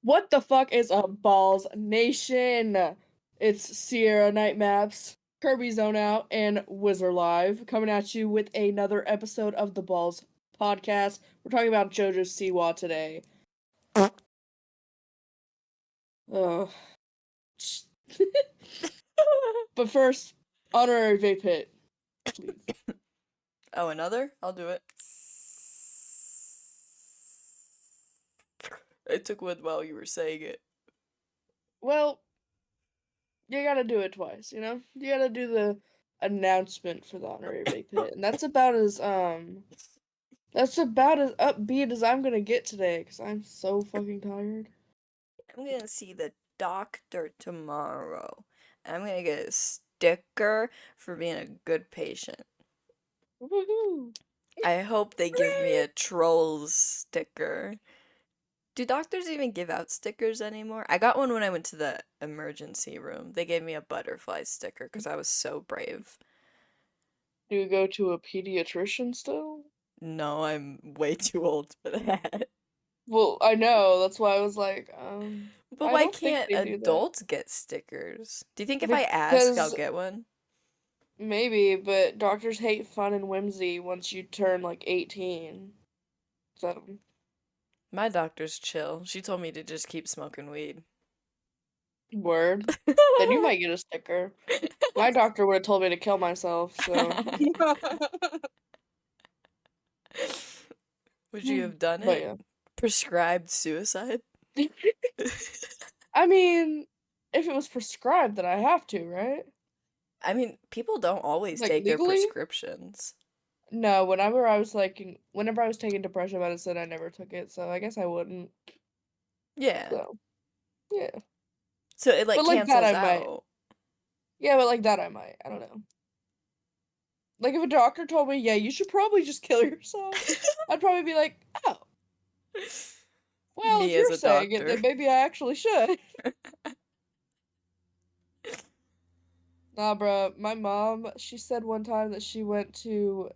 What the fuck is a Balls Nation? It's Sierra Night Maps, Kirby Zone Out, and Wizard Live coming at you with another episode of the Balls podcast. We're talking about JoJo Siwa today. Oh. But first, honorary vape hit, please. Oh, another? I'll do it. I took one while you were saying it. Well, you gotta do it twice, you know? You gotta do the announcement for the honorary vape hit. And that's about as upbeat as I'm gonna get today, because I'm so fucking tired. I'm gonna see the doctor tomorrow. I'm gonna get a sticker for being a good patient. Woohoo! I hope they give me a trolls sticker. Do doctors even give out stickers anymore? I got one when I went to the emergency room. They gave me a butterfly sticker because I was so brave. Do you go to a pediatrician still? No, I'm way too old for that. Well, I know, that's why I was like, But I why don't think can't they do that. adults get stickers? Do you think if I ask, I'll Because get one? maybe, but doctors hate fun and whimsy once you turn like 18. So, My doctor's chill. She told me to just keep smoking weed. word. Then you might get a sticker. My doctor would have told me to kill myself, so. Would you have done But it? yeah. Prescribed suicide? I mean, if it was prescribed, then I have to, right? I mean, people don't always Like take their legally? prescriptions. No, whenever I was taking depression medicine, I never took it, so I guess I wouldn't. Yeah. So, yeah. So it like But like that cancels I might. out. Yeah, but like that I might. I don't know. Like if a doctor told me, yeah, you should probably just kill yourself, I'd probably be like, oh, well, if Me as you're a saying it, doctor. then maybe I actually should. Nah, bruh, my mom, she said one time that she went to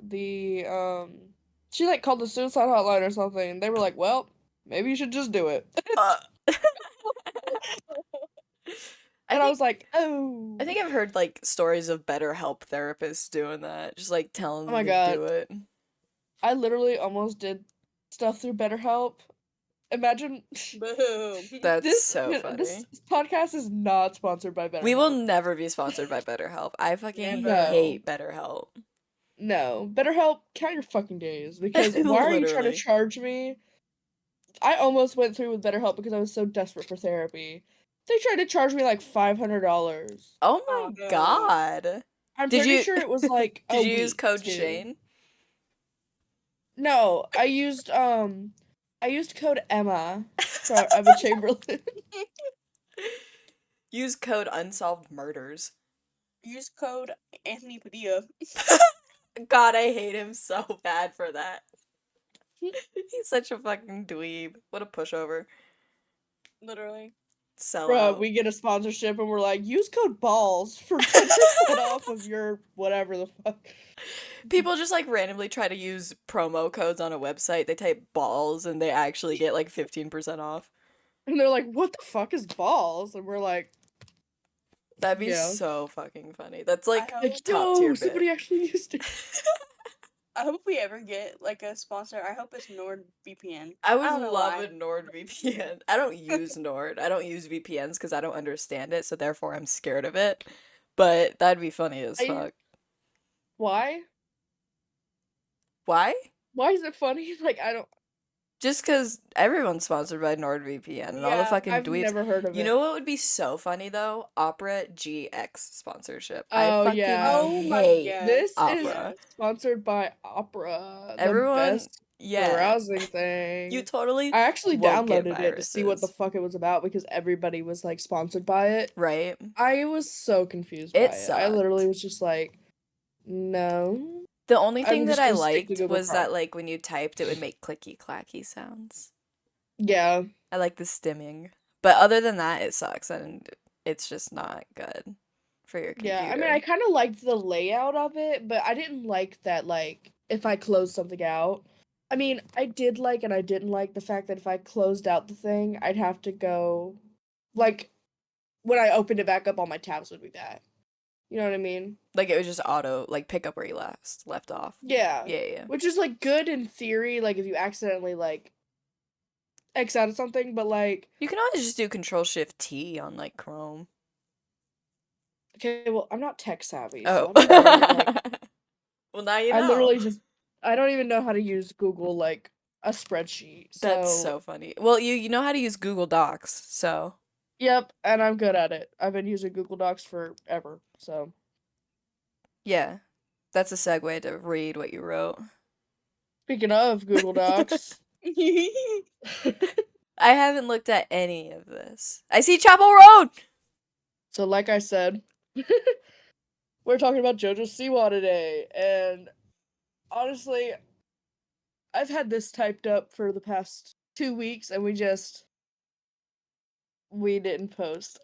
she like called the suicide hotline or something, and they were like, well, maybe you should just do it. Uh, I And I think was like, I oh. think I've heard like stories of BetterHelp therapists doing that, just like telling Oh them my to God. do it. I literally almost did stuff through BetterHelp. Imagine Boom. That's this so this funny. podcast is not sponsored by We will BetterHelp. never be sponsored by BetterHelp. I fucking Never. No. hate BetterHelp. No. BetterHelp, count your fucking days, because why are you trying to Literally. charge me? I almost went through with BetterHelp because I was so desperate for therapy. They tried to charge me like $500. Oh Oh my no. God. I'm Did pretty you sure it was like a did you use week code too. Shane? No, I used code Emma for Emma Chamberlain. Use code Unsolved Murders. Use code Anthony Padilla. God, I hate him so bad for that. He's such a fucking dweeb. What a pushover. Literally. Sell Bro, out. we get a sponsorship and we're like, use code BALLS for 10% off of your whatever the fuck. People just like randomly try to use promo codes on a website. They type balls and they actually get like 15% off. And they're like, what the fuck is balls? And we're like, That'd be yeah. so fucking funny. That's I like hope Like, top tier yo, bit. somebody actually used it. I hope we ever get like a sponsor. I hope it's NordVPN. I would don't know love why. a NordVPN. I don't use Nord. I don't use VPNs because I don't understand it, so therefore I'm scared of it. But that'd be funny as I, fuck. why? Why? Why is it funny? Like, I don't. Just because everyone's sponsored by NordVPN and all the Yeah. fucking I've dweebs. never heard of You know it. what would be so funny though? Opera GX sponsorship. I Oh, fucking yeah. Oh my hate god. This is Opera. Yes. sponsored by Opera, the Everyone, best yeah. browsing You thing. totally I actually won't get downloaded it to see what the viruses, fuck it was about because everybody was like sponsored by it. right? I was so confused It by it. I literally sucked. was just like, no, The only thing I'm that just I gonna stick to liked Google was that Chrome. like when you typed it would make clicky clacky sounds. Yeah, I like the stimming. But other than that, it sucks and it's just not good for your yeah. I mean, I computer. kind of liked the layout of it, but I didn't like that, like, if I closed something out, I mean, I did like and I didn't like the fact that if I closed out the thing, I'd have to go, like, when I opened it back up, all my tabs would be back. You know what I mean? Like it was just auto, like pick up where you left off. Yeah. Yeah, yeah. Which is, like, good in theory, like, if you accidentally, like, X out of something, but, like, You can always just do Control Shift T on like Chrome. okay, well, I'm not tech savvy, so Oh. I'm sorry. Like, Well, now you I know. literally just, I don't even know how to use Google, like, a spreadsheet. That's So, so funny. Well, you know how to use Google Docs, so yep, and I'm good at it. I've been using Google Docs forever, so. yeah. That's a segue to read what you wrote. Speaking of Google Docs. I haven't looked at any of this. I see Chapel Road! So, like I said, we're talking about JoJo Siwa today, and honestly, I've had this typed up for the past 2 weeks, and we didn't post.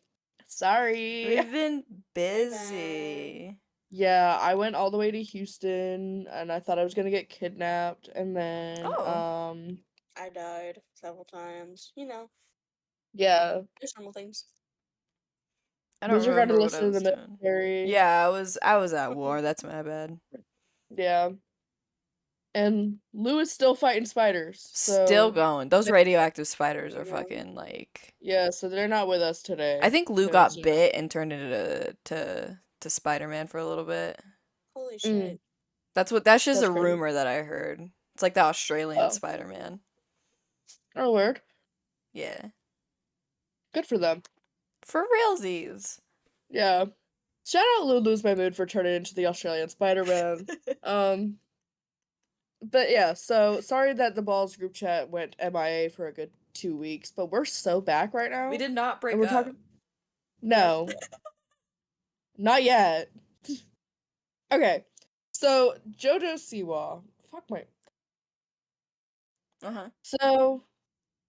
Sorry. We've been My bad. busy. Yeah, I went all the way to Houston, and I thought I was gonna get kidnapped, and then, Oh. I died several times. You know, yeah, there's normal things. I don't Wizard got remember what I enlisted in was the doing. military. Yeah, I was at war. That's my bad. Yeah, and Lou is still fighting spiders, Still so going. Those radioactive spiders are Yeah. fucking like. yeah, so they're not with us I today, think Lou 'cause, got you know. bit and turned into to Spider-Man for a little bit. Holy Mm, shit. That's just that's a crazy. rumor that I heard. It's like the Australian Oh, Spider-Man. oh, word. Yeah. Good for them. For realsies. Yeah. Shout out Lose My Mood for turning into the Australian Spider-Man. Um, but yeah, so sorry that the Balls group chat went MIA for a good 2 weeks, but we're so back right We now. did not And break we're up. talking Yeah. no, not yet. Okay. So Jojo Siwa. Fuck my Uh-huh. so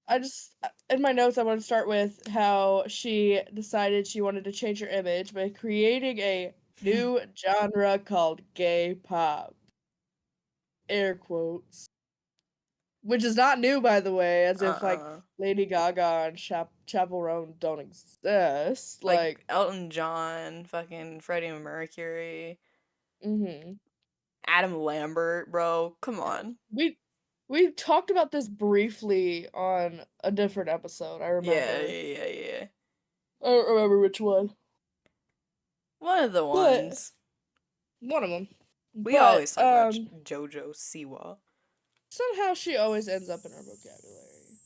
I just in my notes I want to start with how she decided she wanted to change her image by creating a new genre called gay pop. Air quotes. Which is not new, by the way, as if like Uh-uh. Lady Gaga and Chappell Roan don't exist. Like Like, Elton John, fucking Freddie Mercury, mm-hmm. Adam Lambert, bro. Come on. We we talked about this briefly on a different episode. I Yeah, remember. yeah, yeah, yeah. I don't remember which one, One of the but ones. one of them. We But always talk about JoJo Siwa. somehow she always ends up in our vocabulary.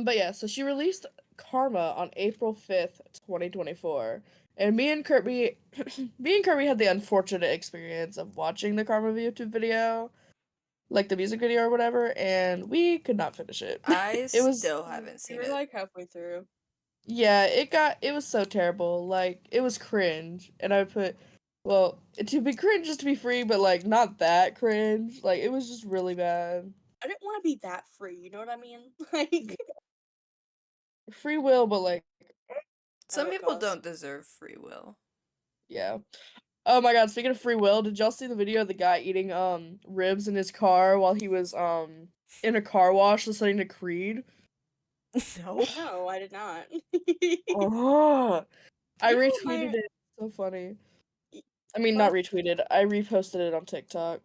But yeah, so she released Karma on April 5th, 2024. And me and Kirby had the unfortunate experience of watching the Karma YouTube video, like the music video or whatever, and we could not finish it. I It was, still haven't We seen were it. like halfway through. yeah, it was so terrible. Like, it was cringe. And I put, well, to be cringe just to be free, but like not that cringe. Like, it was just really bad. I didn't want to be that free, you know what I mean? Like, Free will, but like, at Some what people cost? don't deserve free will. yeah. Oh my god, speaking of free will, did y'all see the video of the guy eating ribs in his car while he was in a car wash listening to Creed? No. No, I did not. Oh, I You know what retweeted it. So funny. I mean, my not retweeted. I reposted it on TikTok.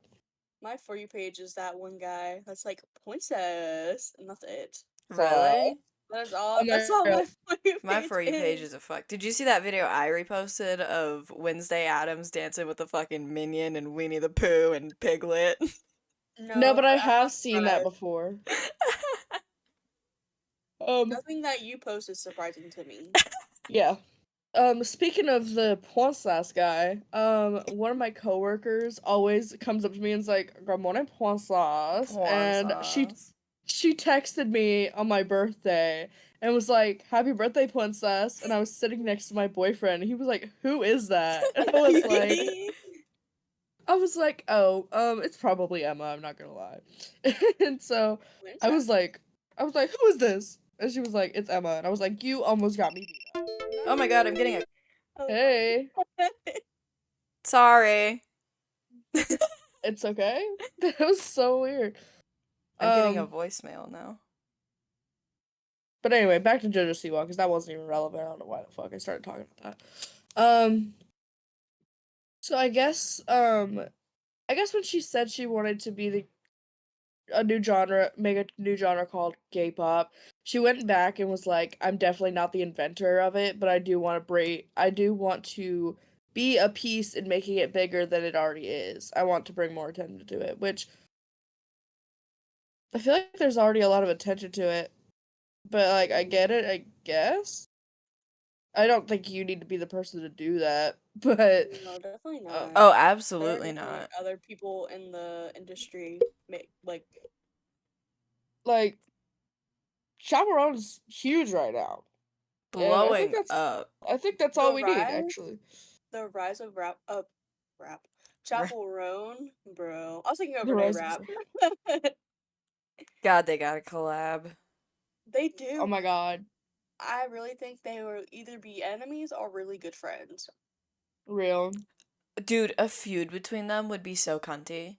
my For You page is that one guy that's like princess, and that's it. So, Really? That is oh all. my That's all god. my For You My page For You page is. is a fuck. Did you see that video I reposted of Wednesday Adams dancing with the fucking Minion and Winnie the Pooh and Piglet? No, No, but I but I'm have not seen that surprised. before. Um, Nothing that you post is surprising to me. yeah. Speaking of the Poisson guy, one of my coworkers always comes up to me and's like, "Good morning, Poisson," Porn and sauce. she texted me on my birthday and was like, "Happy birthday, princess!" And I was sitting next to my boyfriend, and he was like, "Who is that?" And I was like, "Oh, it's probably Emma. I'm not gonna lie." And so I was Princess. like, "Who is this?" And she was like, "It's Emma." And I was like, "You almost got me beat up." Oh my god, I'm getting a. Oh Hey. my. Sorry. It's okay. That was so weird. I'm getting a voicemail now. But anyway, back to JoJo Siwa, because that wasn't even relevant. I don't know why the fuck I started talking about that. So I guess when she said she wanted to be make a new genre called gay pop, she went back and was like, I'm definitely not the inventor of it, but I do want to be a piece in making it bigger than it already is. I want to bring more attention to it, which I feel like there's already a lot of attention to it. But like I get it, I guess. I don't think you need to be the person to do that, but No, definitely um, not. Oh, There are absolutely definitely not. other people in the industry make like like Chaperone's huge right now, and Blowing up. I think that's all the we need rise actually. the rise of rap. Right. Chapel Roan, bro. I was thinking of The Renee rise of Rap. God, they got a collab. They oh do. my god, I really think they will either be enemies or really good friends. real. Dude, a feud between them would be so cunty.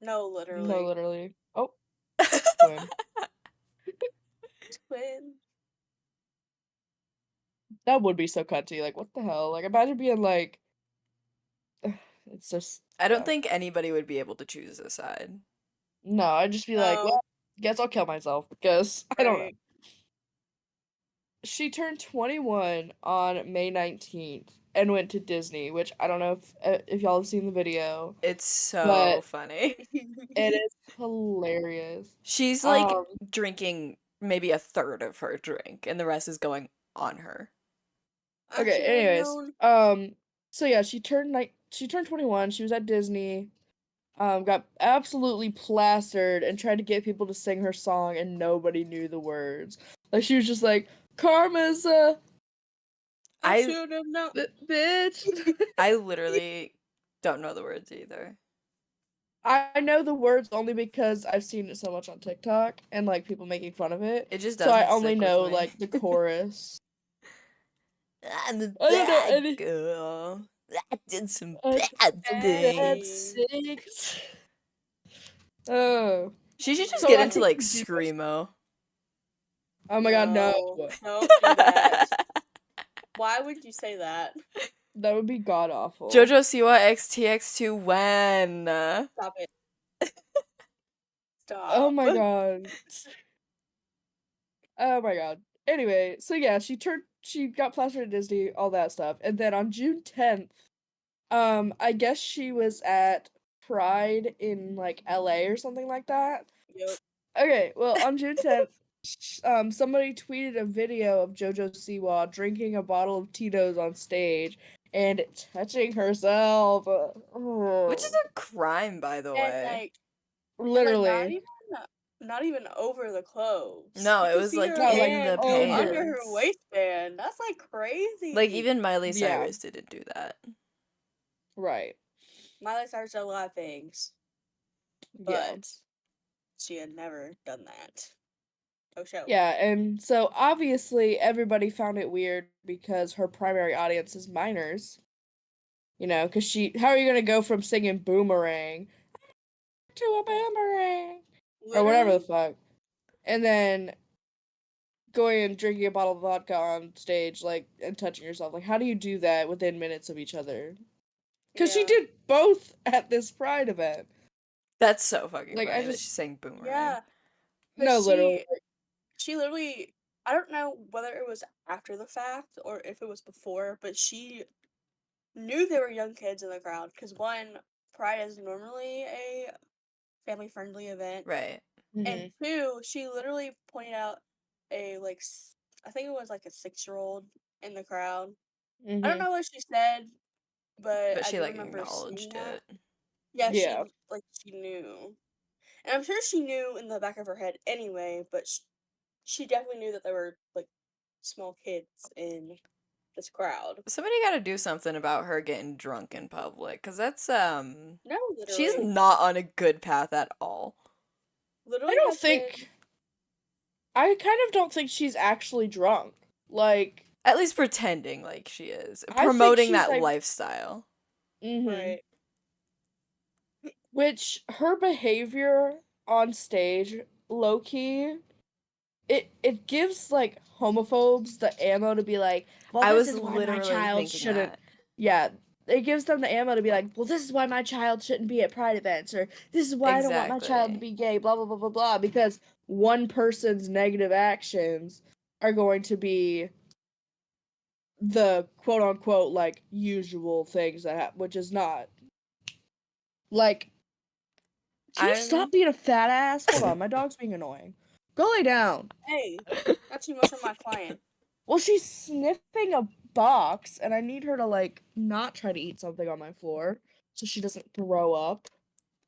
No, No, literally. literally. Oh, twin. Twin. That would be so cutty. Like, what the hell? Like, imagine being like, it's just I don't no, think anybody would be able to choose a side. no. I'd just be like, No, well, guess I'll kill myself because I don't know. right. She turned 21 on May 19th and went to Disney, which I don't know if y'all have seen the video, It's so but funny. it is hilarious. She's like Um, drinking maybe a third of her drink, and the rest is going on her. I okay, should have anyways, known. so yeah, she turned 21, she was at Disney, got absolutely plastered and tried to get people to sing her song and nobody knew the words. Like she was just like, Karma's a I I should have known. bitch. I literally don't know the words either. I know the words only because I've seen it so much on TikTok and like people making fun of it. It just So I doesn't only stick with know me. like the chorus. I'm a I don't know bad any girl. I did some uh, bad bad things. Dang. things. Oh. She should just So get I into think like you do this. screamo. Oh my god, no. No, don't do that. Why would you say that? That would be god awful. JoJo Siwa XTX2 when? Stop it. Oh Stop. my god. Oh my god. Anyway, so yeah, she got plastered at Disney, all that stuff. And then on June 10th, I guess she was at Pride in like LA or something like that. Yep. Okay, well, on June 10th, somebody tweeted a video of JoJo Siwa drinking a bottle of Tito's on stage and touching herself. Which is Oh, a crime, by the And way. like literally. not even over the clothes. No, You it can was see like her No, like in the hand go over. under her pants. waistband. That's like Like crazy. even Miley Yeah, Cyrus didn't do that. right. Miley Cyrus did a lot of things, Yeah. but she had never done that. Oh show. Yeah, and so obviously everybody found it weird because her primary audience is minors. You know, because how are you going to go from singing Boomerang to a boomerang? Or whatever the Literally, fuck. And then going and drinking a bottle of vodka on stage, like, and touching yourself. Like, how do you do that within minutes of each other? Because she yeah. did both at this Pride event. That's so fucking Like, I funny that she's just, saying boomerang. Yeah. Cause no, literally. she literally I don't know whether it was after the fact or if it was before, but she knew there were young kids in the crowd because one, Pride is normally a family friendly event, Right. and Hmm. two, she literally pointed out a I think it was like a 6-year-old in the crowd. I don't Hmm. know what she said, but But I she do like remember seeing acknowledged that. it. Yeah, Yeah. she knew, and I'm sure she knew in the back of her head anyway, but she definitely knew that there were like small kids in this crowd. Somebody got to do something about her getting drunk in public cuz that's No, she's literally, not on a good path at all. I literally don't has been. think, I kind of don't think she's actually drunk. Like, At least pretending like she is. I think Promoting she's that like, lifestyle. mm-hmm. Right. Which her behavior on stage, low key, it gives like homophobes the ammo to be like, well, I this was is why my literally child thinking shouldn't. that. Yeah, it gives them the ammo to be like, well, this is why my child shouldn't be at pride events, or this is why I don't want my child to Exactly. be gay, blah blah blah blah blah, because one person's negative actions are going to be the quote unquote like usual things that happen, which is not. Like, can you stop I'm being a fat ass? Hold on, my dog's being annoying. Go lay down. Hey, not too much on my client. Well, she's sniffing a box, and I need her to like not try to eat something on my floor so she doesn't throw up.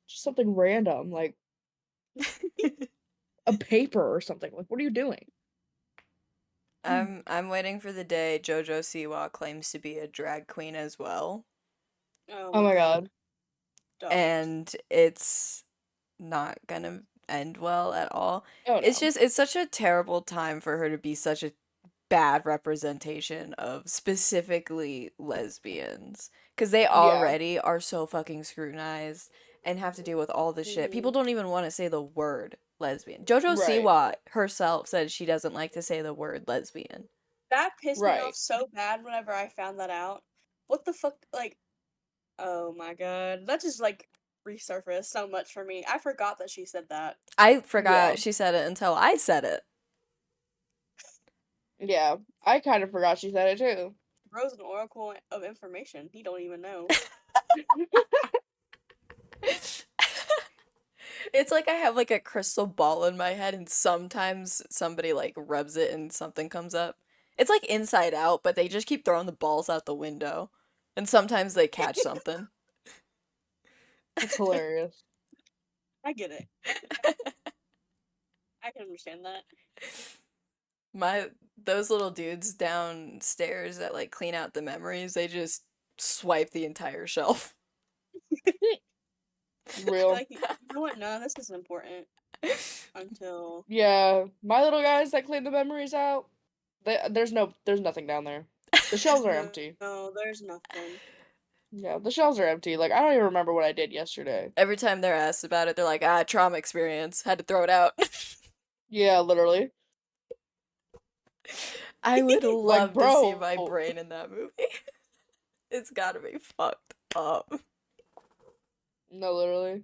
Just something random, like a paper or something. Like, what are you doing? I'm waiting for the day JoJo Siwa claims to be a drag queen as well. Oh Oh my my god. god. Don't. And it's not gonna end well at all. Oh It's no. just it's such a terrible time for her to be such a bad representation of specifically lesbians because they Yeah. already are so fucking scrutinized and have to deal with all this shit. People Mhm. don't even want to say the word lesbian. JoJo Right. Siwa herself said she doesn't like to say the word lesbian. That pissed me off Right. so bad whenever I found that out. What the fuck? Like, oh my god. That just, like, resurfaced so much for me. I forgot that she said that. I Yeah. forgot she said it until I said it. Yeah. I kind of forgot she said it too. Bro's an oracle of information. He don't even know. It's like I have like a crystal ball in my head and sometimes somebody like rubs it and something comes up. It's like Inside Out, but they just keep throwing the balls out the window. And sometimes they catch something. That's hilarious. I get it. I can understand that. My those little dudes downstairs that like clean out the memories, they just swipe the entire shelf. Real. Like, you know what? None of this is important until. Yeah. My little guys that clean the memories out, there's nothing down there. The shelves are empty. No, there's nothing. Yeah, the shelves are empty. Like, I don't even remember what I did yesterday. Every time they're asked about it, they're like, "Ah, trauma experience. Had to throw it out." Yeah, literally. I would Like, love to see bro. my brain in that movie. It's gotta be fucked up. No, literally.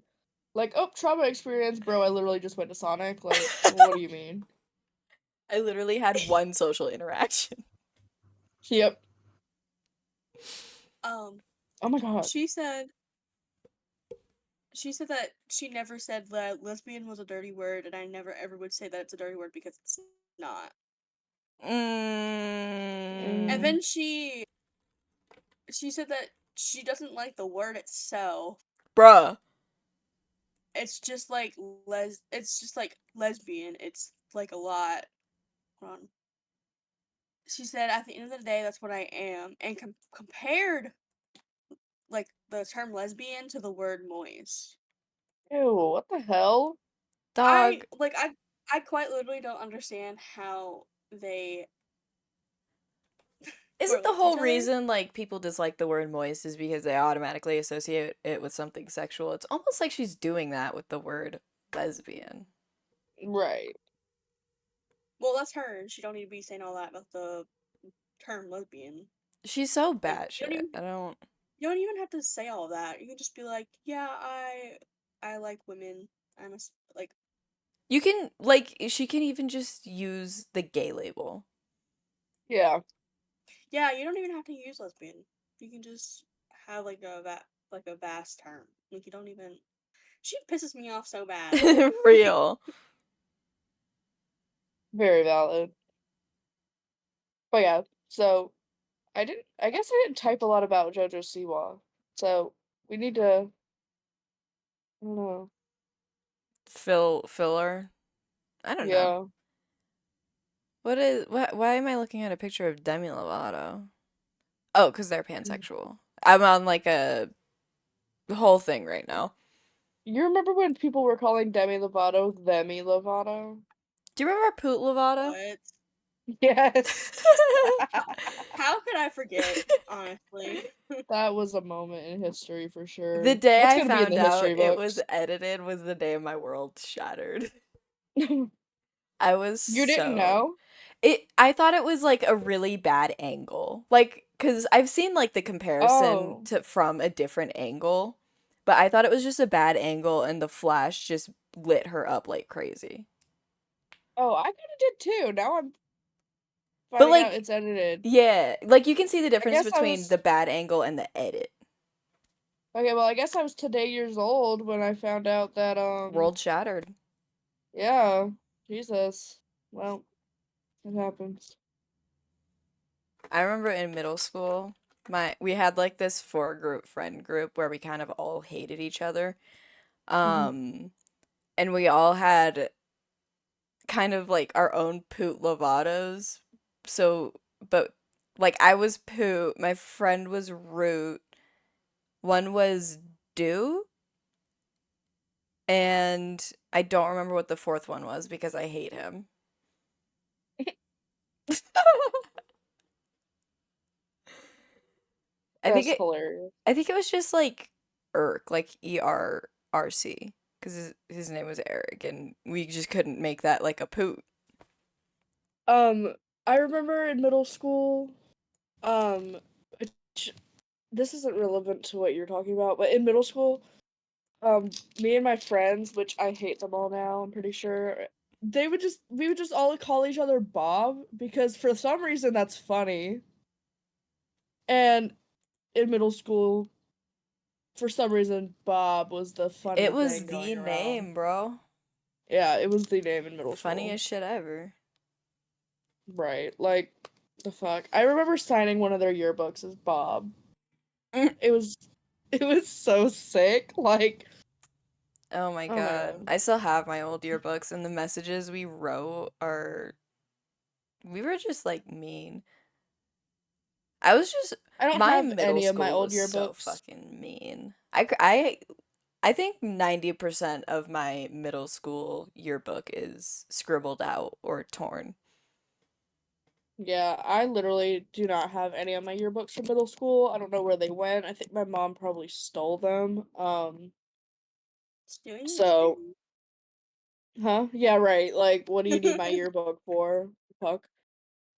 Like, oh, trauma experience, bro. I literally just went to Sonic. Like, what do you mean? I literally had one social interaction. Yep. Um, Oh my god. she said that she never said that lesbian was a dirty word, and I never ever would say that it's a dirty word because it's not. And Mm, Mm, then she said that she doesn't like the word itself. bruh. It's just like it's just like lesbian. It's like a lot. Hold on. She said at the end of the day that's what I am, and compared like the term lesbian to the word moist. ew, what the hell? Dog. I quite literally don't understand how they Isn't the correlate to each whole other. reason like people dislike the word moist is because they automatically associate it with something sexual? It's almost like she's doing that with the word lesbian. Right. Well, that's her, and she don't need to be saying all that about the term lesbian. She's so Like batshit. I don't. you don't even have to say all that. You can just be like, yeah, I like women. Like, You can like she can even just use the gay label. Yeah. yeah, you don't even have to use lesbian. You can just have like like a vast term. Like you don't even. She pisses me off so bad. Real. Very valid. But yeah, so I guess I didn't type a lot about JoJo Siwa. So we need to, I don't know. Filler. I don't know. Yeah. Why am I looking at a picture of Demi Lovato? Oh, because they're Mm. pansexual. I'm on like a whole thing right now. You remember when people were calling Demi Lovato Demi Lovato? Do you remember Poot Lovato? What? Yes. How could I forget, honestly? That was a moment in history for The sure. day That's I gonna be in found the out history it was books. edited was the day my world shattered. I was You didn't so know? I thought it was like a really bad angle. Like cuz I've seen like the comparison Oh. to from a different angle, but I thought it was just a bad angle and the flash just lit her up like crazy. Oh, I kinda did too. Now I'm But finding out like it's edited. yeah, like you can see the I difference guess I between was the bad angle and the edit. okay, well, I guess I was today years old when I found out that World shattered. yeah, Jesus. Well, it happens. I remember in middle school, we had like this friend group where we kind of all hated each other. Mhm. Um, and we all had kind of like our own Poot Lovatos. So, but like I was Poot, my friend was Root, one was Dew, and I don't remember what the fourth one was because I hate him. I think That's it hilarious. I think it was just like Irk, like ERRC, because his name was Eric, and we just couldn't make that like a Poot. Um, I remember in middle school, um, which this isn't relevant to what you're talking about, but in middle school, me and my friends, which I hate them all now, I'm pretty sure, we would just all call each other Bob because for some reason that's funny. And in middle school, for some reason, Bob was the It funny was thing going the around. name, bro. Yeah, it was the name in middle school. Funniest shit ever. Right. Like, the fuck. I remember signing one of their yearbooks as Bob. Mm. It was it was so sick. Like, Oh my oh my God. god. I still have my old yearbooks, and the messages we wrote are. We were just like mean. I was just. I don't My have middle any of my school old was so yearbooks. fucking mean. I think 90% of my middle school yearbook is scribbled out or torn. Yeah, I literally do not have any of my yearbooks from middle school. I don't know where they went. I think my mom probably stole them. Stealing is So, crazy. huh? Yeah, right. Like, what do you need my yearbook for? Fuck.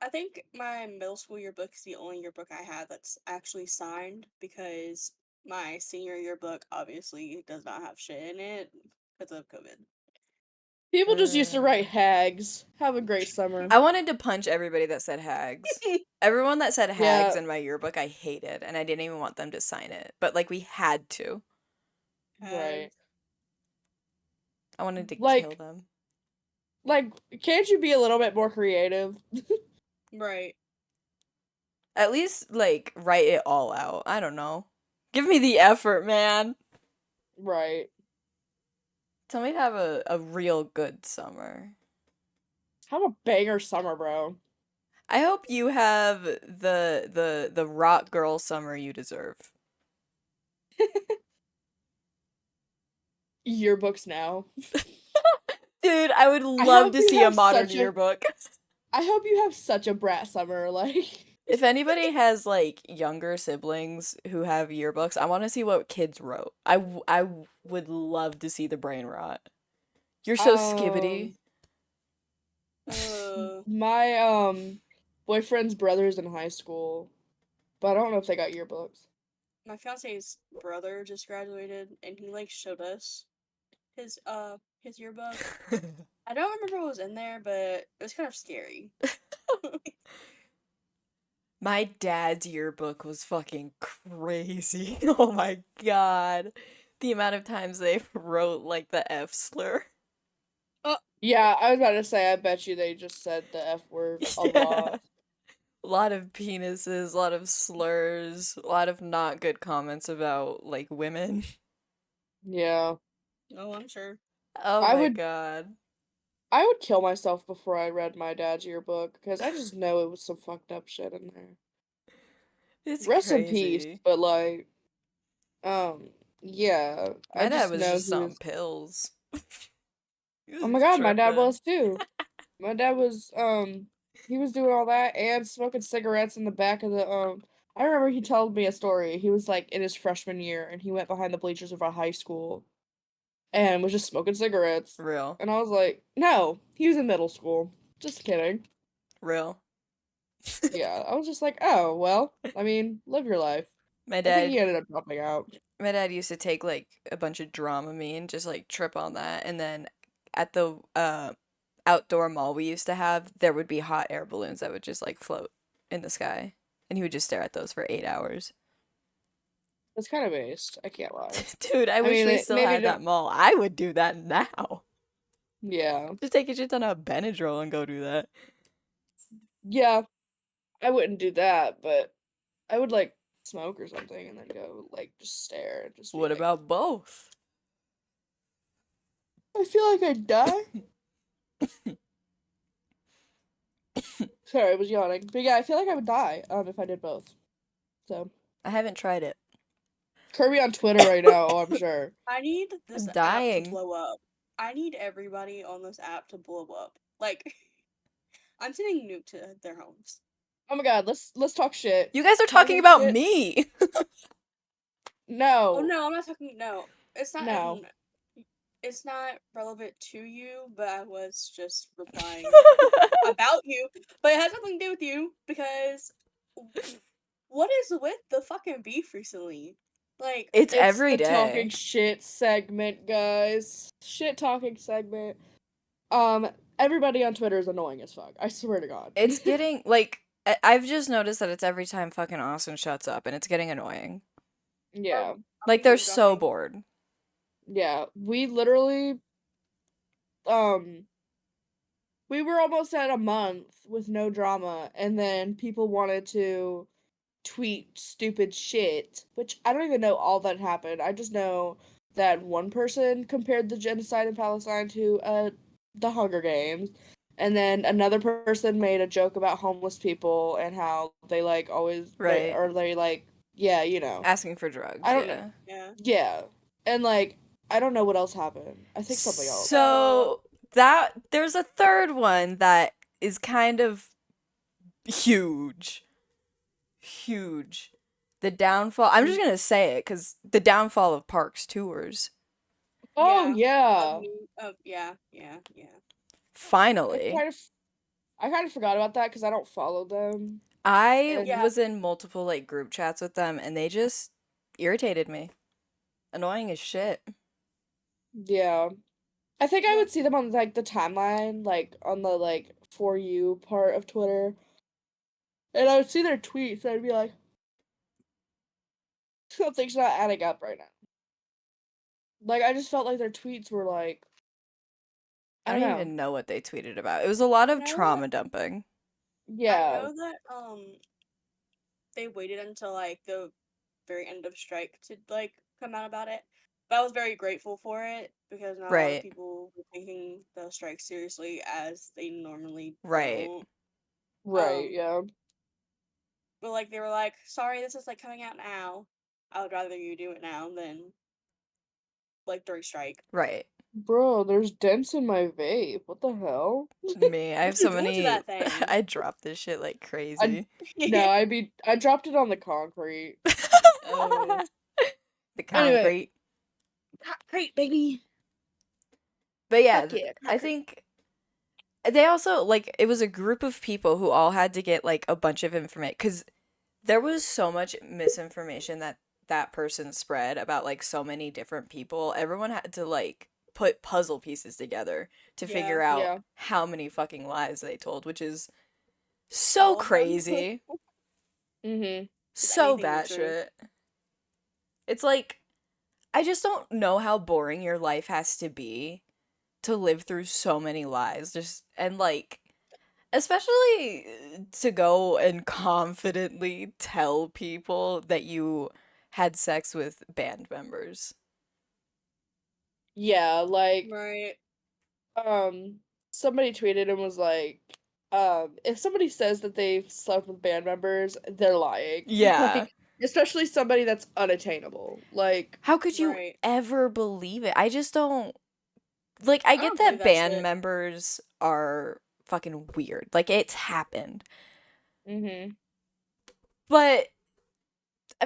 I think my middle school yearbook is the only yearbook I have that's actually signed because my senior yearbook obviously does not have shit in it because of COVID. People just used to write Uh, hags. Have a great summer. I wanted to punch everybody that said hags. Everyone that said hags Yeah, in my yearbook, I hated, and I didn't even want them to sign it. But like we had to. right. Hags. I wanted to kill Like, them. like, can't you be a little bit more creative? Right. At least like write it all out. I don't know. Give me the effort, man. Right. Tell me to have a real good summer. Have a banger summer, bro. I hope you have the rock girl summer you deserve. Yearbooks now. Dude, I would I love hope to you see a have modern such a yearbook. I hope you have such a brat summer, like If anybody has like younger siblings who have yearbooks, I want to see what kids wrote. Would love to see the brain rot. You're so skibbity. um Uh, my boyfriend's brothers in high school, but I don't know if they got yearbooks. my fiance's brother just graduated and he like showed us his yearbook. I don't remember what was in there, but it was kind of scary. My dad's yearbook was fucking crazy. Oh my God. The amount of times they wrote like the F slur. Oh, Yeah, I was about to say I bet you they just said the F word a Yeah. lot. A lot of penises, a lot of slurs, a lot of not good comments about like women. Yeah. oh, I'm sure. Oh I my would God. I would kill myself before I read my dad's yearbook because I just know it was some fucked up shit in there. It's Rest in peace, crazy. but like, yeah, I My dad just was know just he on was. pills. He Oh was my just god, my dad tripping. was too. My dad was He was doing all that and smoking cigarettes in the back of the I remember he told me a story. He was like in his freshman year and he went behind the bleachers of our high school and was just smoking cigarettes. Real. And I was like, no, he was in middle school. Just kidding. Real. Yeah, I was just like, oh, well, I mean, live your life. My I think he dad ended up dropping out. my dad used to take like a bunch of Dramamine, just like trip on that, and then at the outdoor mall we used to have, there would be hot air balloons that would just like float in the sky, and he would just stare at those for 8 hours. It's kind of based. I can't lie. Dude, I I wish mean, we it still maybe had don't. that mall. I would do that now. Yeah, Just take a shit ton of Benadryl and go do that. yeah. I wouldn't do that, but I would like smoke or something and then go like just stare and just be What like, about both? I feel like I'd die. Sorry, I was yawning. But yeah, I feel like I would die if I did both. So I haven't tried it. Kirby on Twitter right now, oh I'm sure. I need I'm this app to dying. blow up. I need everybody on this app to blow up. Like, I'm sending nuke to their homes. Oh my god, let's talk shit. You guys are talking Talking about shit? me. Oh No. no, I'm not talking. No, it's not. No. It's not relevant to you, but I was just replying about you. But it has nothing to do with you because what is with the fucking beef recently? Like, It's It's every the talking day. shit segment, guys. Shit talking segment. Everybody on Twitter is annoying as fuck. I swear to God. It's getting like I've just noticed that it's every time fucking Austin shuts up and it's getting annoying. Yeah. Like they're so bored. Yeah. We literally um we were almost at a month with no drama and then people wanted to tweet stupid shit, which I don't even know all that happened. I just know that one person compared the genocide in Palestine to the Hunger Games, and then another person made a joke about homeless people and how they like always Right. they like yeah, you know. Asking for drugs, I don't know. yeah. Yeah. Yeah. And like I don't know what else happened. I think something else. So that there's a third one that is kind of huge. Huge. The downfall. I'm just gonna say it because the downfall of Parks tours. Oh Yeah. yeah. Yeah. I Finally. kind of I kind of forgot about that because I don't follow them. I And Yeah. was in multiple like group chats with them and they just irritated me. Annoying as shit. yeah. I think I Yeah. would see them on like the timeline, like on the like for you part of Twitter. And I would see their tweets and I'd be like, something's not adding up right now. Like I just felt like their tweets were like I I don't don't know. even know what they tweeted about. It was a lot I of know that. trauma dumping. I Yeah. know that. They waited until like the very end of strike to like come out about it. But I was very grateful for it because not a lot of Right. people were taking the strike seriously as they normally Right. don't. Right, Um, yeah. but like they were like, sorry, this is like coming out now. I would rather you do it now than like during strike. Right. Bro, there's dents in my vape. What the hell? Me, I have What are so you doing to many. that thing? I dropped this shit like I crazy. no, I dropped it on the concrete. Oh, The Anyway, concrete. concrete baby. But yeah, Fuck yeah, I concrete. think they also like it was a group of people who all had to get like a bunch of information because there was so much misinformation that that person spread about like so many different people. Everyone had to like put puzzle pieces together to yeah, figure out Yeah. how many fucking lies they told, which is so all of them. crazy. Mhm. Is So anything the truth? batshit. It's like I just don't know how boring your life has to be to live through so many lies. Just and like especially to go and confidently tell people that you had sex with band members. Yeah, like Right. um somebody tweeted and was like if somebody says that they've slept with band members they're lying Yeah. like especially somebody that's unattainable like How could you Right. ever believe it? I just don't like I I get don't believe that that band shit. members are fucking weird. Like, it's happened. Mm-hmm. But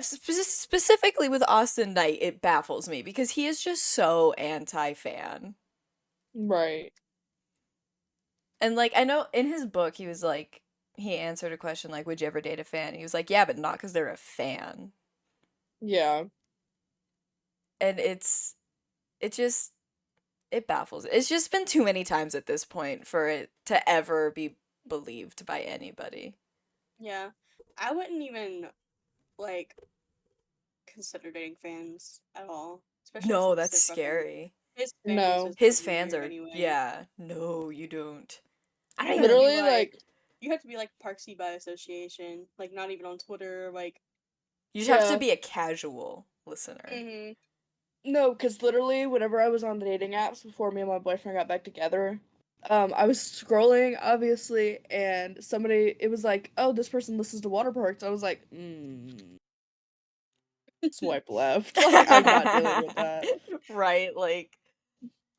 specifically with Austin Knight, it baffles me because he is just so anti-fan. Right. And like, I know in his book he was like, he answered a question like, would you ever date a fan? He was like, yeah, but not because they're a fan. Yeah. And it just, it baffles. It's just been too many times at this point for it to ever be believed by anybody. Yeah. I wouldn't even like consider dating fans at all. Especially No, since that's they're fucking scary. his fan base No. is His fucking fans weird are, anyway. yeah, no, you don't. I You don't have to even, be Literally, like like, you have to be like Parksy by association, like not even on Twitter, like you just have to yeah. be a casual listener. mm-hmm. No, because literally, whenever I was on the dating apps before me and my boyfriend got back together, I was scrolling, obviously, and somebody, it was like, oh, this person listens to water parks. I was like, swipe left. Like, I'm not dealing with that. Right, like,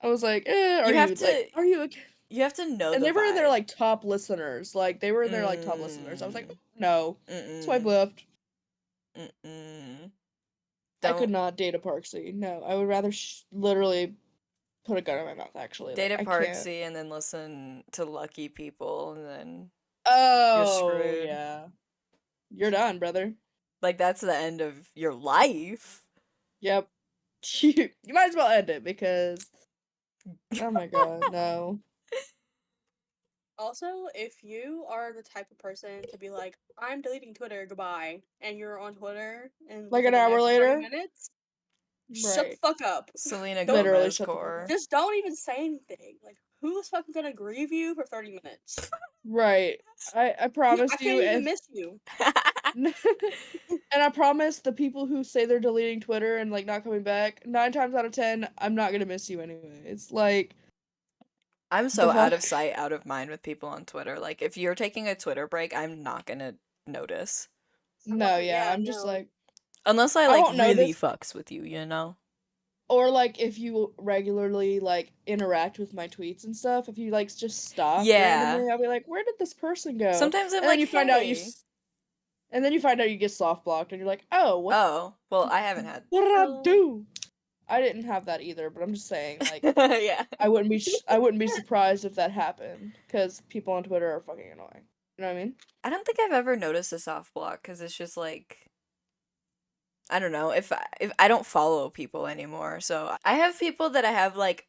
I was like, you have to, are you, you have to know and the they were in their, vibe. like, top listeners. Like, they were in their, like, top listeners. I was like, no, swipe Mm-mm. left. Mm-mm. I could Don't not date a Parksy. No, I would rather literally put a gun in my mouth, actually. date Like, a I can't. Parksy and then listen to Lucky People and then you're Oh, screwed. yeah. You're done, brother. Like that's the end of your life. Yep. You might as well end it because, oh my god, no. Also, if you are the type of person to be like, I'm deleting Twitter, goodbye, and you're on Twitter and Like within an the hour next 30 later? minutes, shut the Right. fuck up. Selena Don't Literally Gomez shut the fuck up. core. just don't even say anything. Like, who's fucking gonna grieve you for 30 minutes? Right. I I promise you, can't even if. miss you. And I promise the people who say they're deleting Twitter and, like, not coming back, 9 times out of 10, I'm not gonna miss you anyway. It's like, I'm the so out of fuck? sight, out of mind with people on Twitter. Like if you're taking a Twitter break, I'm not gonna notice. I'm not No, gonna, yeah, yeah, I'm just no. like, Unless I I like won't really notice. fucks with you, you know? Or, like, if you regularly, like, interact with my tweets and stuff, if you, like, just stop Yeah. randomly, I'll be like, where did this person go? Sometimes I'm And then like, you find out hey. and then you find out you get soft blocked, and you're like, oh, Oh, well, I haven't had. what did I Well, do? I didn't have that either, but I'm just saying, like, yeah. I wouldn't be surprised if that happened, because people on Twitter are fucking annoying. You know what I mean? I don't think I've ever noticed a soft block because it's just like I don't know if I don't follow people anymore. So I have people that I have like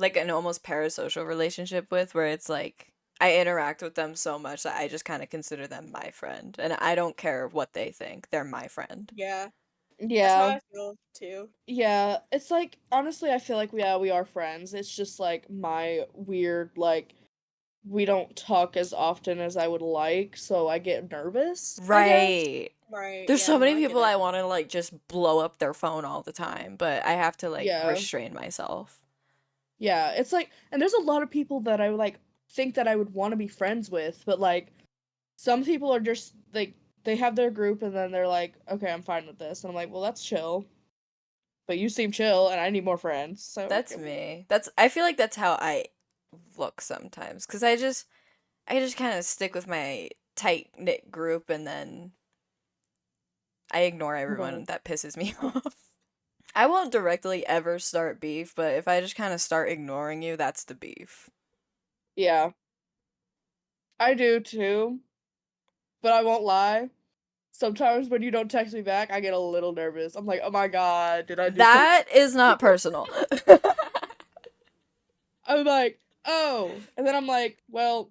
an almost parasocial relationship with where it's like I interact with them so much that I just kind of consider them my friend and I don't care what they think. They're my friend. Yeah, that's how Yeah, I feel too. yeah. It's like, honestly, I feel like we are friends. It's just like my weird, like, we don't talk as often as I would like, so I get nervous, I guess. Right. Right, There's yeah, so no, many I get people it. I want to like just blow up their phone all the time, but I have to like Yeah. restrain myself. Yeah, it's like, and there's a lot of people that I like think that I would want to be friends with, but like some people are just like they have their group and then they're like, okay, I'm fine with this, and I'm like, well, that's chill, but you seem chill, and I need more friends, so That's me. That's I feel like that's how I look sometimes cuz I just kind of stick with my tight knit group and then I ignore everyone right. that pisses me off. I won't directly ever start beef, but if I just kind of start ignoring you, that's the beef. Yeah, I do too, but I won't lie. Sometimes when you don't text me back, I get a little nervous. I'm like, oh my god, did I do something? That is not personal. I'm like, oh, and then I'm like, well,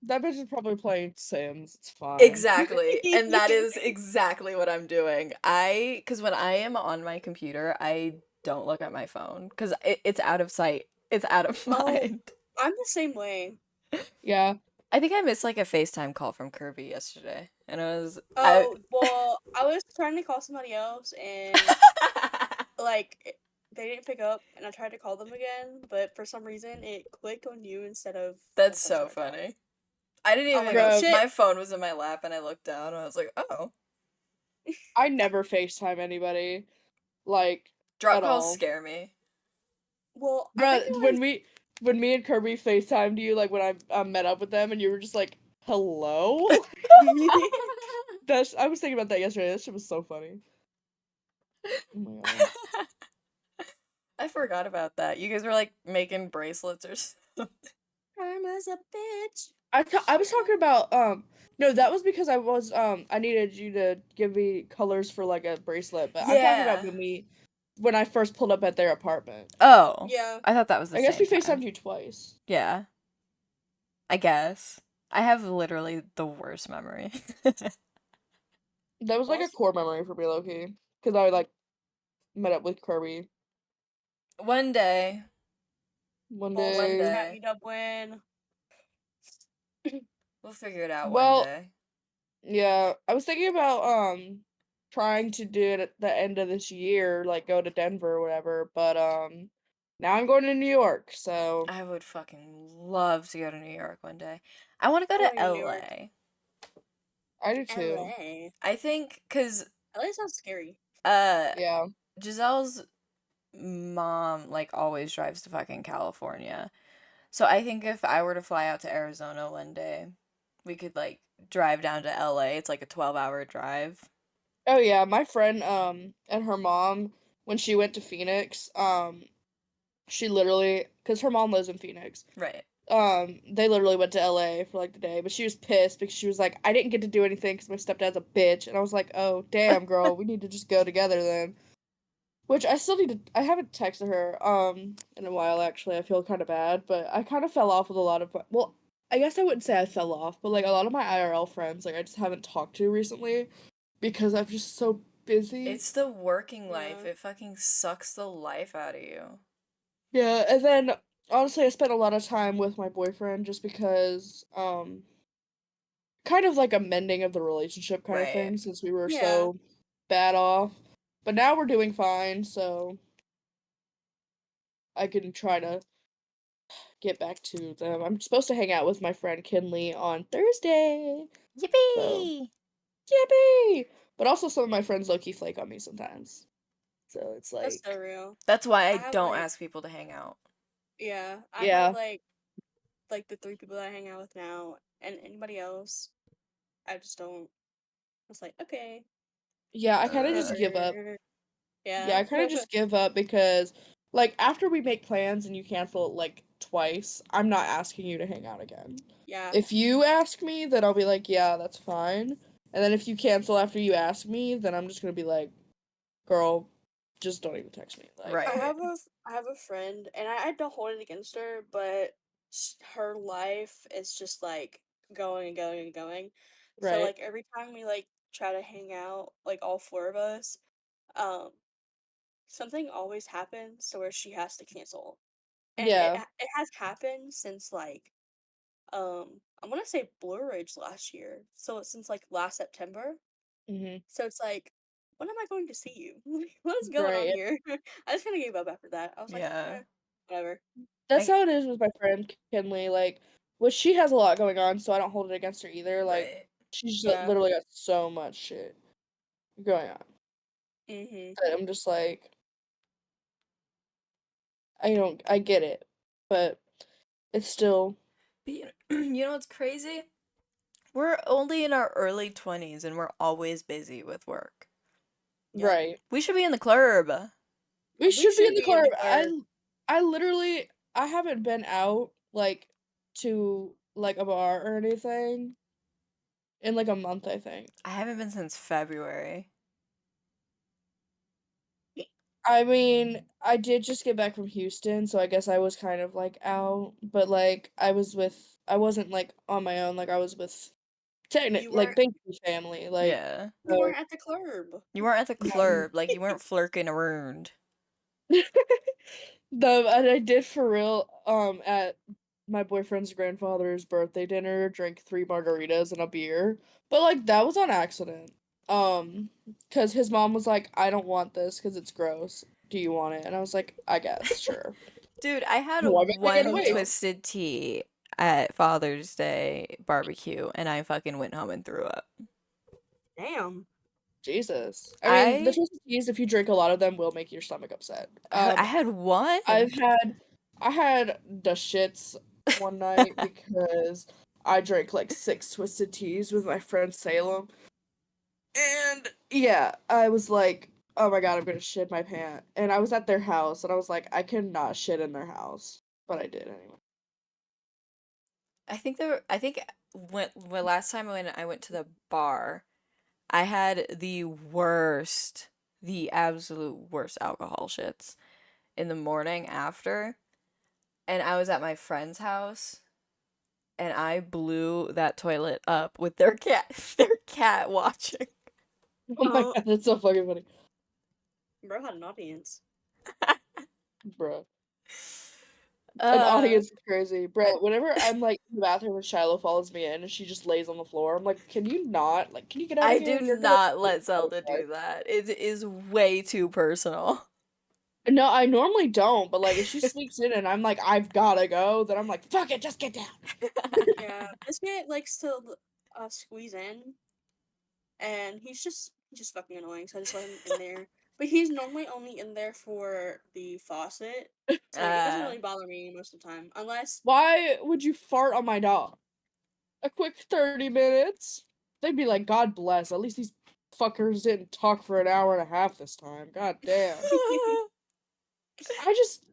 that bitch is probably playing Sims. It's fine. Exactly. And that is exactly what I'm doing. Cause when I am on my computer, I don't look at my phone because it's out of sight. It's out of Oh, mind. I'm the same way. Yeah. I think I missed like a FaceTime call from Kirby yesterday. And I Oh, well, I was trying to call somebody else and like they didn't pick up and I tried to call them again, but for some reason it clicked on you instead of the That's person so I called. funny. I didn't I was like, even, oh Bro, shit. my phone was in my lap and I looked down and I was like, oh. I never FaceTime anybody, like, Drop at calls all. scare me. Well, I think Bro, it was when me and Kirby FaceTimed you, like when I met up with them, and you were just like, "Hello." That's I was thinking about that yesterday. That shit was so funny. Oh my god. I forgot about that. You guys were like making bracelets or something. Karma's a bitch. I was talking about no, that was because I needed you to give me colors for like a bracelet, but I'm talking about Yeah. when I first pulled up at their apartment. Oh, Yeah. I thought that was the I guess same we time. FaceTimed you twice. Yeah, I guess. I have literally the worst memory. That was like a Also, core memory for me, Loki, because I like met up with Kirby One day, one also one the day. cat day, meetup when we'll figure it out one Well, day. yeah, I was thinking about trying to do it at the end of this year, like go to Denver or whatever, but now I'm going to New York, so I would fucking love to go to New York one day. I want to go I want to to go to New York. LA. I do too. LA. I think because LA sounds scary. uh Yeah. Giselle's mom like always drives to fucking California. So I think if I were to fly out to Arizona one day, we could like drive down to LA. It's like a 12-hour drive. Oh yeah, my friend and her mom when she went to Phoenix, she literally cuz her mom lives in Phoenix. Right. They literally went to LA for like the day, but she was pissed because she was like, I didn't get to do anything cuz my stepdad's a bitch. And I was like, "Oh, damn, girl, we need to just go together then." Which I still need to I haven't texted her in a while actually. I feel kind of bad, but I kind of fell off with a lot of well, I guess I wouldn't say I fell off, but like a lot of my IRL friends like I just haven't talked to recently because I'm just so busy. It's the working life. Yeah. It fucking sucks the life out of you. Yeah, and then honestly, I spent a lot of time with my boyfriend just because, kind of like a mending of the relationship kind of Right. thing since we were Yeah. so bad off. But now we're doing fine, so I can try to get back to them. I'm supposed to hang out with my friend Kinley on Thursday, so Yippee! yippee! But also some of my friends low-key flake on me sometimes. So it's That's so like, real. That's why I I have don't like ask people to hang out. yeah, I have yeah, like the three people that I hang out with now, and anybody else, I just don't. It's like okay, yeah, I kind of just give up. whatever. Yeah, Yeah, I kind of just give up because, like, after we make plans and you cancel like twice, I'm not asking you to hang out again. yeah, If you ask me, then I'll be like, yeah, that's fine. And then if you cancel after you ask me, then I'm just gonna be like, girl, just don't even text me. Like, I Right. have a I have a friend, and I don't hold it against her, but her life is just like going and going and going. So right? like every time we like try to hang out, like all four of us, um, something always happens to where she has to cancel, and Yeah. it has happened since like I want to say Blue Ridge last year, so it's since like last September. Mhm. So it's like, when am I going to see you? What is going on Right. here? I just kind of gave up after that. I was like, Yeah. whatever. That's I how it is with my friend Kinley. Like, well, she has a lot going on, so I don't hold it against her either. Like, right. she's Yeah. literally got so much shit going on. Mhm. That I'm just like, I get it, but it's still But you know what's crazy? We're only in our early 20s and we're always busy with work. Yep. right. We should be in the club. We We should be in should the be in club. the club. I literally I haven't been out like to like a bar or anything in like a month, I think. I haven't been since February. I mean, I did just get back from Houston, so I guess I was kind of like out, but like I wasn't like on my own, like I was with You like weren't basically family, like Yeah. you so weren't at the club. You weren't at the no. club, like you weren't flirking around. The and I did for real at my boyfriend's grandfather's birthday dinner drink 3 margaritas and a beer, but like that was on accident. Cuz his mom was like, I don't want this cuz it's gross, do you want it? And I was like, I guess, sure. Dude, I had Why am I gonna get one away? Oh, twisted tea at Father's Day barbecue and I fucking went home and threw up. damn. Jesus. I mean, the I twisted teas, if you drink a lot of them, will make your stomach upset. I had one. I've had I had the shits one night because I drank like 6 twisted teas with my friend Salem. And yeah, I was like, oh my god, I'm gonna shit my pants. And I was at their house and I was like, I cannot shit in their house. But I did anyway. I think when last time when I went to the bar, I had the absolute worst alcohol shits in the morning after, and I was at my friend's house, and I blew that toilet up with their cat, their cat watching. Oh my Oh, god, that's so fucking funny. bro had an audience. Bro. An Uh, audience is crazy. Bro, whenever I'm like in the bathroom and Shiloh follows me in and she just lays on the floor, I'm like, can you not? Like, can you get out of I here? do You're gonna not sleep let Zelda outside. do that. It is way too personal. No, I normally don't, but like if she sneaks in and I'm like, I've gotta go, then I'm like, fuck it, just get down. Yeah, this guy likes to squeeze in, and he's just fucking annoying. So I just let him in there. But he's normally only in there for the faucet, so like it doesn't Uh, really bother me most of the time, unless Why would you fart on my dog? A quick 30 minutes? They'd be like, God bless. At least these fuckers didn't talk for an hour and a half this time. God damn. I just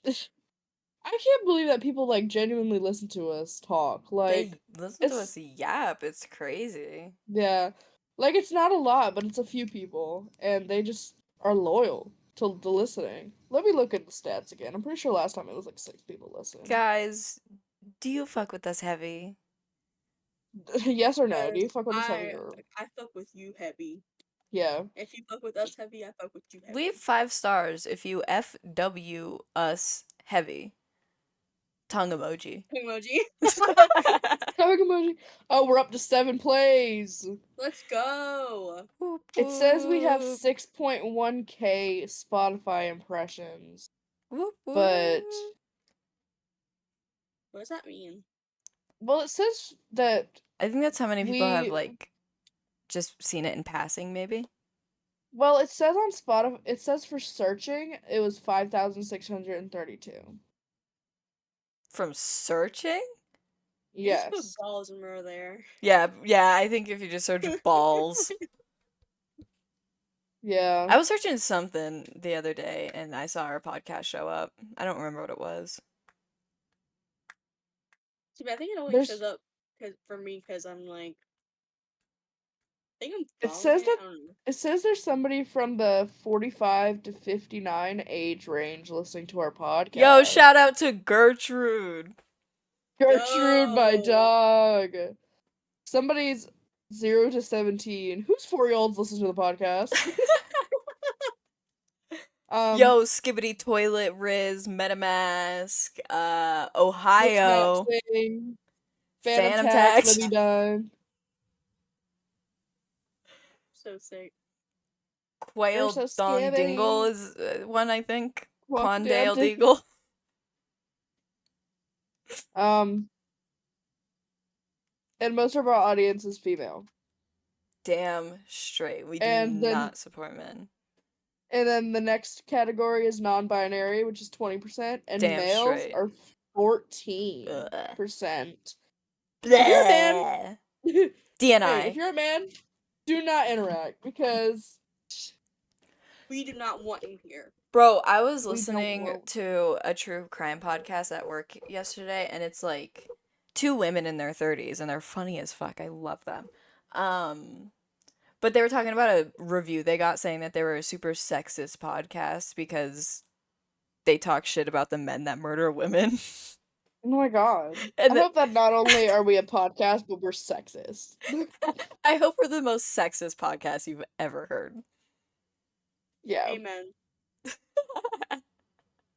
I can't believe that people like genuinely listen to us talk. Like they listen to it's us yap. It's crazy. yeah. Like it's not a lot, but it's a few people and they just are loyal to the listening. Let me look at the stats again. I'm pretty sure last time it was like 6 people listening. Guys, do you fuck with us heavy? Yes or no? Do because you fuck with us heavy I or I fuck with you heavy. yeah? If you fuck with us heavy, I fuck with you Leave heavy. 5 stars if you FW us heavy. Tongue emoji. Emoji. Comic emoji. Oh, we're up to 7 plays. Let's go. Whoop It says we have whoop. 6.1K Spotify impressions, Whoop but whoop. What does that mean? well, it says that I think that's how many people have we like just seen it in passing, maybe. well, it says on Spotify. It says for searching, it was 5,632. From searching? You just put Yes. balls and we're there. Yeah, yeah, I think if you just search balls. Yeah. I was searching something the other day and I saw our podcast show up. I don't remember what it was. See, but I think it only shows There's up for me because I'm like, I think I'm it following says it. that I don't know. it says there's somebody from the 45 to 59 age range listening to our Yo, podcast. shout out to Gertrude. Gertrude, my Yo, dog. Somebody's 0 to 17. Whose 4-year-olds listen to the podcast? Um, Yo, Skibbity Toilet, Riz, MetaMask, What's Ohio, Maxing? Phantom Phantom Tax, Let Me Text, Done. so sick. They're Quail so Don Dingle skibbity. is one, I think. Walk down Quandale to Dingle. um, and most of our audience is female. Damn straight. We do And then not support men. and then the next category is non-binary, which is 20%, and Damn males straight. are Ugh. 14%. If you're a man, Bleh. hey, if DNI. you're a man, do not interact because We do not want you here. Bro, I was we don't listening want. to a true crime podcast at work yesterday, and it's like two women in their 30s, and they're funny as fuck. I love them. Um, but they were talking about a review they got saying that they were a super sexist podcast because they talk shit about the men that murder women. Oh my god. I And hope that not only are we a podcast, but we're sexist. I hope we're the most sexist podcast you've ever heard. Yeah. Amen.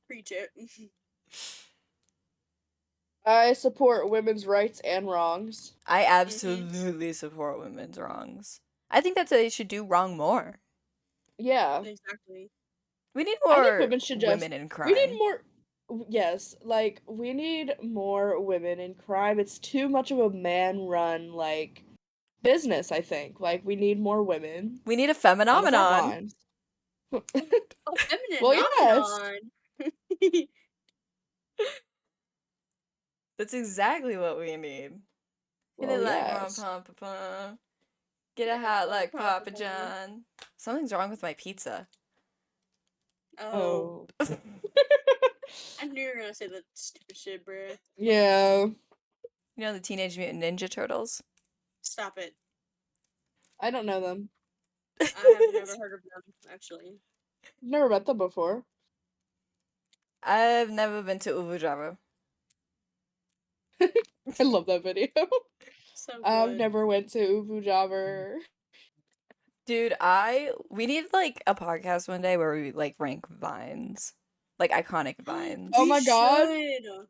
Preach it. I support women's rights and wrongs. I Mhm. absolutely support women's wrongs. I think that they should do wrong more. Yeah. Exactly. We need I think more women should just. women in We need crime. more. Yes, like, we need more women in crime. It's too much of a man run, like, business, I think. Like, we need more women We need a on the front phenomenon. lines. A feminine Well, yes. nomenon. That's exactly what we need. Hit Well, it like yes. pom. Get it hot like Papa John. Something's wrong with my pizza. Oh, Oh. I knew you were gonna say that stupid shit, bruh. Yeah. You know the Teenage Mutant Ninja Turtles? Stop it. I don't know them. I have never heard of them, actually. Never met them before. I've never been to Uvu Java. I love that video. So I've good. never went to Uvu Jabber. Dude, we need like a podcast one day where we like rank vines. Like iconic vines. Oh We my god. should.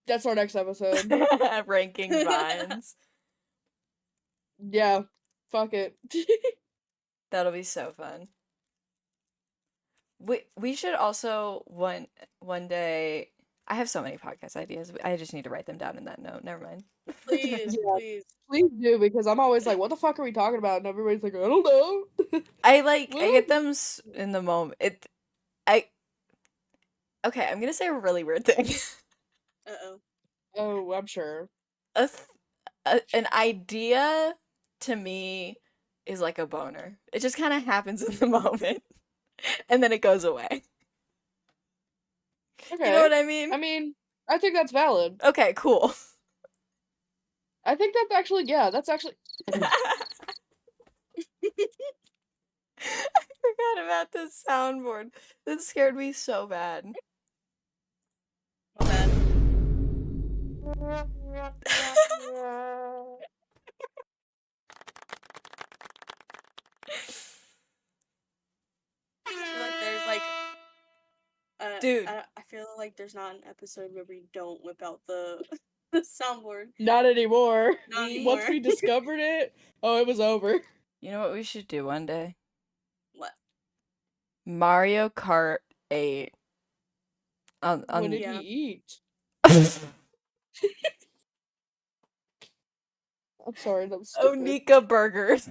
That's our next episode. Ranking vines. Yeah. Fuck it. That'll be so fun. We should also one day. I have so many podcast ideas. I just need to write them down in that note. Never mind. Please, Yeah. please. Please do, because I'm always like, what the fuck are we talking about? And everybody's like, I don't know. I get What? them in the moment. I Okay, I'm gonna say a really weird thing. Uh-oh. Oh, I'm sure. An idea to me is like a boner. It just kind of happens in the moment, and then it goes away. Okay. You know what I mean? I mean, I think that's valid. Okay, cool. I think that's actually, yeah, that's actually. I forgot about this soundboard. That scared me so bad. My bad. I feel like there's like Dude, I feel like there's not an episode where we don't whip out the the soundboard. Not anymore. Not Once anymore. we discovered it, oh, it was over. you know what we should do one day? What? Mario Kart 8. What did he Yeah. eat? I'm sorry, that was stupid. Onika burgers.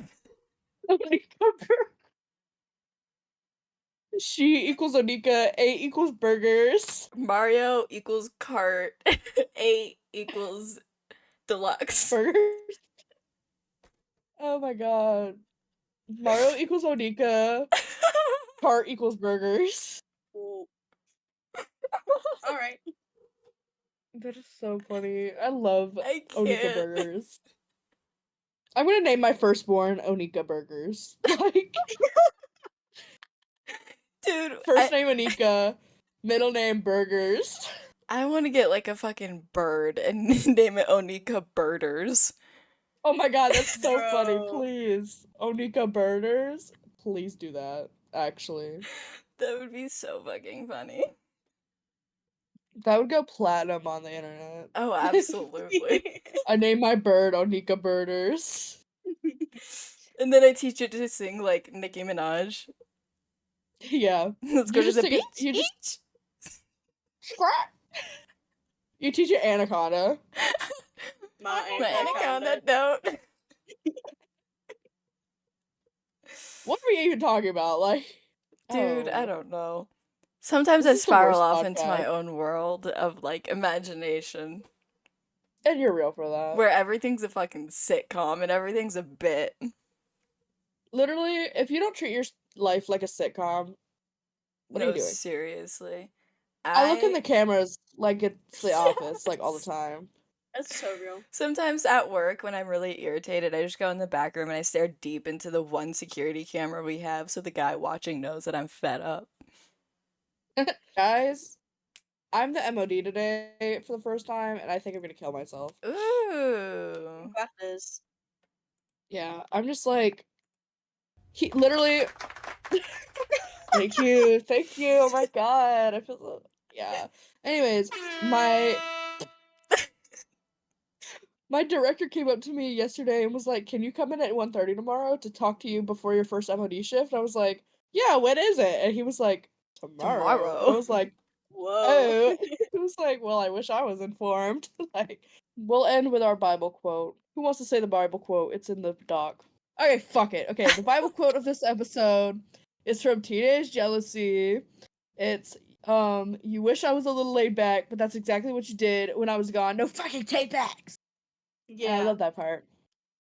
She equals Onika, A equals burgers. Mario equals cart. 8 equals deluxe. Burgers. Oh my god. Mario equals Onika, Cart equals burgers. Well, all right. That is so funny. I love I Onika can't. burgers. I'm gonna name my firstborn Onika Burgers. Like, Dude, first name Onika, middle name Burgers. I want to get like a fucking bird and name it Onika Birders. Oh my god, that's so funny. Bro. Please. Onika Birders. Please do that, actually. That would be so fucking funny. That would go platinum on the internet. Oh, absolutely. I named my bird Onika Birders. And then I teach it to sing like Nicki Minaj. Yeah. Let's go You to just the sing it- beach. you just- Scrap. You teach it Anaconda. My My anaconda don't. What are we even talking about? Like, Dude, I oh. don't know. Sometimes This I is the spiral worst off into my podcast. own world of like imagination And you're real for that. where everything's a fucking sitcom and everything's a bit. Literally, if you don't treat your life like a sitcom, what are you doing? Seriously. I look in the cameras like it's The Office, like all the Yes. time. That's so real. Sometimes at work, when I'm really irritated, I just go in the back room and I stare deep into the one security camera we have so the guy watching knows that I'm fed up. Guys, I'm the MOD today for the first time, and I think I'm gonna kill myself. You Ooh. got this. Yeah, I'm just like, he literally. Thank you, thank you. Oh my god, I feel so. Yeah. Anyways, my director came up to me yesterday and was like, "Can you come in at 1:30 tomorrow to talk to you before your first MOD shift?" I was like, "Yeah, when is it?" And he was like, "Tomorrow." I was like, Whoa. "Oh." He was like, "Well, I wish I was informed." Like, we'll end with our Bible quote. Who wants to say the Bible quote? It's in the doc. Okay, fuck it. Okay, the Bible quote of this episode is from Teenage Jealousy. It's You wish I was a little laid back, but that's exactly what you did when I was gone. No fucking tape backs. And I Yeah. love that part.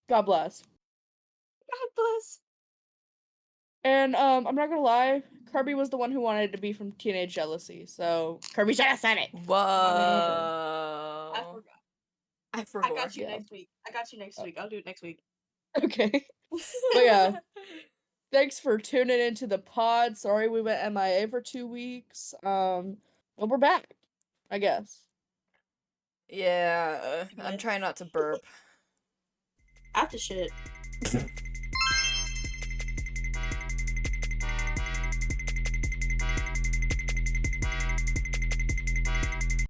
God bless. God bless. And I'm not gonna lie, Kirby was the one who wanted to be from Teenage Jealousy, so Kirby should have said it. Whatever. I Whoa. forgot. I I forgot. got you Yeah. next week. I got you next week. I'll do it next week. Okay. But yeah, thanks for tuning into the pod. Sorry we went MIA for 2 weeks. But we're back, I guess. Yeah, I'm Yes. trying not to burp. After shit.